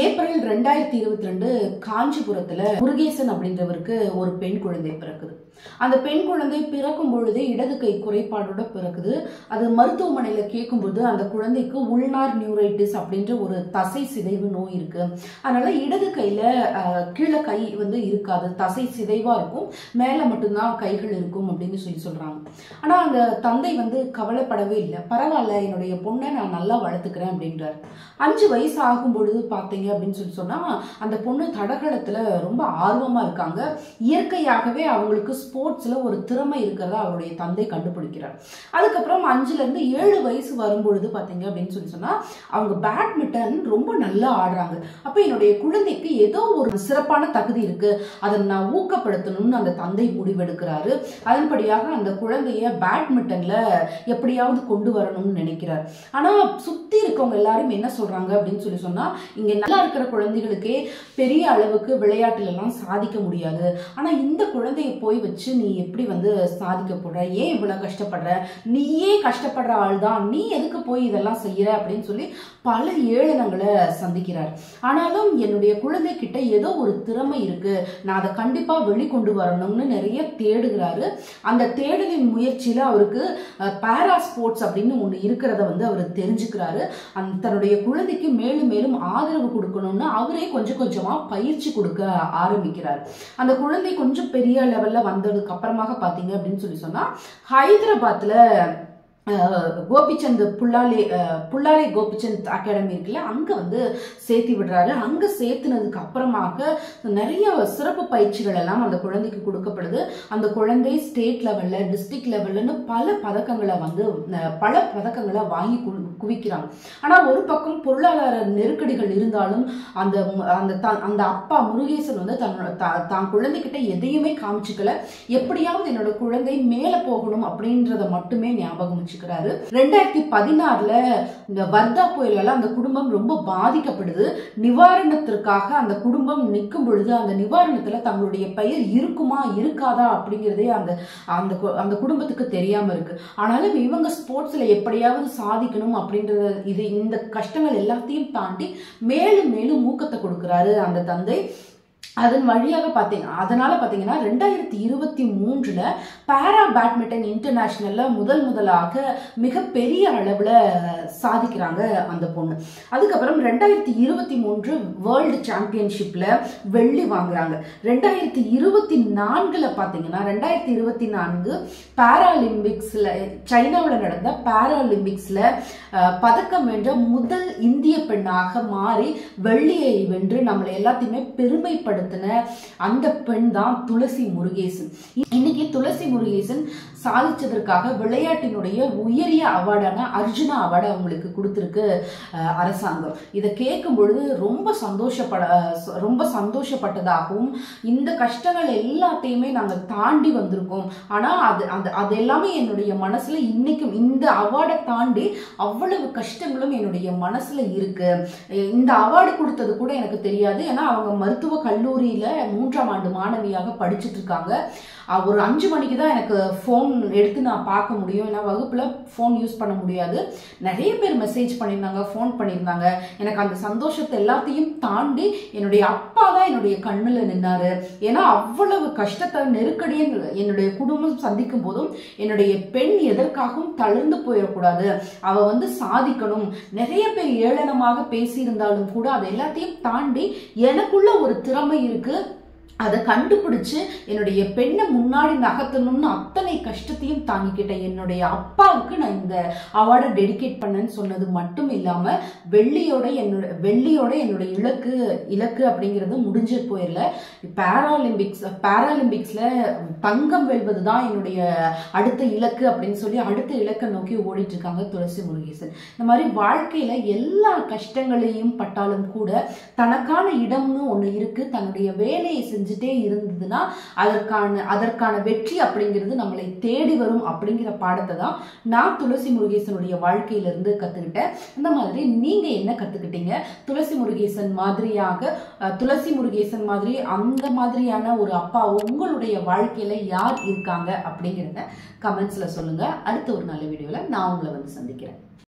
April 2022 காஞ்சிபுரத்துல முருகேசன் அப்படின்றவருக்கு ஒரு பெண் குழந்தை பிறக்குது. அந்த பெண் குழந்தை பிறக்கும் பொழுதே இடது கை குறைபாடோட பிறக்குது. அது மருத்துவமனையில கேட்கும்போது அந்த குழந்தைக்கு உள்னார் நியூரைட்டிஸ் அப்படின்ற ஒரு தசை சிதைவு நோய் இருக்கு. அதனால இடது கையில கீழே கை இருக்காது, தசை சிதைவா இருக்கும், மேல மட்டும்தான் கைகள் இருக்கும் அப்படின்னு சொல்றாங்க. ஆனா அந்த தந்தை கவலைப்படவே இல்லை. பரவாயில்ல, என்னுடைய பொண்ணை நான் நல்லா வளர்த்துக்கிறேன் அப்படின்றார். 5 வயசு ஆகும் பொழுது பாத்தீங்க அப்படின்னு சொன்னா அந்த பொண்ணு தடகளத்துல ரொம்ப ஆர்வமா இருக்காங்க. இயற்கையாகவே அவங்களுக்கு ஸ்போர்ட்ஸ்ல ஒரு திறமை இருக்கிறதா அவருடைய தந்தை கண்டுபிடிக்கிறார். அதுக்கப்புறம் 5ல இருந்து 7 வயசு வரும்பொழுது பாத்தீங்க அப்படின்னு சொன்னா அவங்க பேட்மிண்டன் ரொம்ப நல்லா ஆடுறாங்க. அப்ப என்னுடைய குழந்தைக்கு ஏதோ ஒரு சிறப்பான தகுதி இருக்கு, அதை நான் ஊக்கப்படுத்தணும்னு அந்த தந்தை முடிவெடுக்கிறாரு. அதன்படியாக அந்த குழந்தைய பேட்மிண்டன்ல எப்படியாவது கொண்டு வரணும்னு நினைக்கிறார். ஆனா சுத்தி இருக்கவங்க எல்லாரும் என்ன சொல்றாங்க அப்படின்னு சொன்னா, இங்க நல்லா இருக்கிற குழந்தைகளுக்கே பெரிய அளவுக்கு விளையாட்டுல எல்லாம் சாதிக்க முடியாது, ஆனா இந்த குழந்தைய போய் வச்சு நீ எப்படி சாதிக்க போற, ஏன் இவ்வளவு கஷ்டப்படுற, நீயே கஷ்டப்படுற ஆள் தான், நீ எதுக்கு போய் இதெல்லாம் செய்யற அப்படின்னு சொல்லி பல ஏளனங்களை சந்திக்கிறார். ஆனாலும் என்னுடைய குழந்தை கிட்ட ஏதோ ஒரு திறமை இருக்கு, நான் அதை கண்டிப்பா வெளிக்கொண்டு வரணும்னு நிறைய தேடுகிறாரு. அந்த தேடலின் முயற்சியில அவருக்கு பாரா ஸ்போர்ட்ஸ் அப்படின்னு ஒண்ணு இருக்கிறத அவர் தெரிஞ்சுக்கிறாரு. தன்னுடைய குழந்தைக்கு மேலும் மேலும் ஆதரவு கொடுக்கணும்னு அவரே கொஞ்சம் கொஞ்சமா பயிற்சி கொடுக்க ஆரம்பிக்கிறார். அந்த குழந்தை கொஞ்சம் பெரிய லெவல்ல வந்ததுக்கு அப்புறமாக பாத்தீங்க அப்படின்னு சொன்னா ஹைதராபாத்ல கோபிச்சந்த் புல்லாலே கோபிச்சந்த் அகாடமி இருக்குல்ல, அங்க சேர்த்து விடுறாரு. அங்க சேர்த்துனதுக்கு அப்புறமாக நிறைய சிறப்பு பயிற்சிகள் எல்லாம் அந்த குழந்தைக்கு கொடுக்கப்படுது. அந்த குழந்தை ஸ்டேட் லெவல்ல, டிஸ்ட்ரிக்ட் லெவல்லன்னு பல பதக்கங்களை வாங்கி குவிக்கிறாங்க. ஆனா ஒரு பக்கம் பொருளாதார நெருக்கடிகள் இருந்தாலும் அந்த அப்பா முருகேசன் தான் குழந்தைகிட்ட எதையுமே காமிச்சுக்கல. எப்படியாவது என்னோட குழந்தை மேல போகணும் அப்படின்றத மட்டுமே ஞாபகம். 2016ல இந்த வர்தா புயலால அந்த குடும்பம் ரொம்ப பாதிக்கப்படுது. நிவாரணத்திற்காக அந்த குடும்பம் நிற்கும் பொழுது அந்த நிவாரணத்துல தங்களுடைய பெயர் இருக்குமா இருக்காதா அப்படிங்கிறதே அந்த குடும்பத்துக்கு தெரியாம இருக்கு. ஆனாலும் இவங்க ஸ்போர்ட்ஸ்ல எப்படியாவது சாதிக்கணும் அப்படின்றது இந்த கஷ்டங்கள் எல்லாத்தையும் தாண்டி மேலும் மேலும் ஊக்கத்தை கொடுக்கிறாரு அந்த தந்தை. அதன் வழியாக அதனால பாத்தீங்கன்னா 2023ல பாரா பேட்மிண்டன் இன்டர்நேஷனல்ல முதலாக மிகப்பெரிய அளவுல சாதிக்கிறாங்க அந்த பொண்ணு. அதுக்கப்புறம் 2023 வேர்ல்டு சாம்பியன்ஷிப்ல வெள்ளி வாங்குறாங்க. 2024ல பாத்தீங்கன்னா 2024 பாராலிம்பிக்ஸ்ல சைனாவில் நடந்த பாராலிம்பிக்ஸ்ல பதக்கம் வென்ற முதல் இந்திய பெண்ணாக மாறி வெள்ளியை வென்று நம்மளை எல்லாத்தையுமே பெருமைப்படுத்த அந்த பெண் தான் துளசி முருகேசன். இன்னைக்கு துளசி முருகேசன் சாதிச்சதற்காக விளையாட்டினுடைய உயரிய அவார்டான அர்ஜுனா அவார்டு அவங்களுக்கு கொடுத்திருக்கு அரசாங்கம். இதை கேட்கும் பொழுது ரொம்ப சந்தோஷப்பட்டதாகவும், இந்த கஷ்டங்கள் எல்லாத்தையுமே நாங்கள் தாண்டி வந்திருக்கோம், ஆனா அது எல்லாமே என்னுடைய மனசுல இன்னைக்கும் இந்த அவார்டை தாண்டி அவ்வளவு கஷ்டங்களும் என்னுடைய மனசுல இருக்கு. இந்த அவார்டு கொடுத்தது கூட எனக்கு தெரியாது, ஏன்னா அவங்க மருத்துவ கல்லூரியில 3ஆம் ஆண்டு மாணவியாக படிச்சுட்டு இருக்காங்க. ஒரு 5 மணிக்கு தான் எனக்கு போன் எடுத்து நான் பார்க்க முடியும், ஏன்னா வகுப்புல போன் யூஸ் பண்ண முடியாது. நிறைய பேர் மெசேஜ் பண்ணியிருந்தாங்க, போன் பண்ணியிருந்தாங்க. எனக்கு அந்த சந்தோஷத்தை எல்லாத்தையும் தாண்டி என்னுடைய அப்பா தான் என்னுடைய கண்ணுல நின்னாரு. ஏன்னா அவ்வளவு கஷ்டத்தை நெருக்கடியை என்னுடைய குடும்பம் சந்திக்கும் போதும் என்னுடைய பெண் எதற்காகவும் தளர்ந்து போயிடக்கூடாது, அவ சாதிக்கணும். நிறைய பேர் ஏளனமாக பேசியிருந்தாலும் கூட அதை எல்லாத்தையும் தாண்டி எனக்குள்ள ஒரு திறமை இருக்கு, அதை கண்டுபிடிச்சு என்னுடைய பெண்ணை முன்னாடி நகர்த்தணும்னு அத்தனை கஷ்டத்தையும் தாங்கிக்கிட்ட என்னுடைய அப்பாவுக்கு நான் இந்த அவார்டை டெடிகேட் பண்ணேன்னு சொன்னது மட்டும் இல்லாம வெள்ளியோட என்னுடைய இலக்கு அப்படிங்கிறது முடிஞ்சு போயிடல. பாராலிம்பிக்ஸ்ல தங்கம் வெல்வதுதான் என்னுடைய அடுத்த இலக்கு அப்படின்னு சொல்லி அடுத்த இலக்கை நோக்கி ஓடிட்டு இருக்காங்க துளசி முருகேசன். இந்த மாதிரி வாழ்க்கையில எல்லா கஷ்டங்களையும் பட்டாலும் கூட தனக்கான இடம்னு ஒண்ணு இருக்கு. தன்னுடைய வேலையை செஞ்சுட்டே இருந்ததுன்னா அதற்கான வெற்றி அப்படிங்கிறது நம்மளை தேடி வரும் அப்படிங்கிற பாடத்தை தான் நான் துளசி முருகேசனுடைய வாழ்க்கையிலிருந்து கத்துக்கிட்டேன். இந்த மாதிரி நீங்க என்ன கத்துக்கிட்டீங்க? துளசி முருகேசன் மாதிரி அந்த மாதிரியான ஒரு அப்பா உங்களுடைய வாழ்க்கையில யார் இருக்காங்க அப்படிங்கிறத கமெண்ட்ஸ்ல சொல்லுங்க. அடுத்த ஒரு நல்ல வீடியோல நான் உங்களை சந்திக்கிறேன்.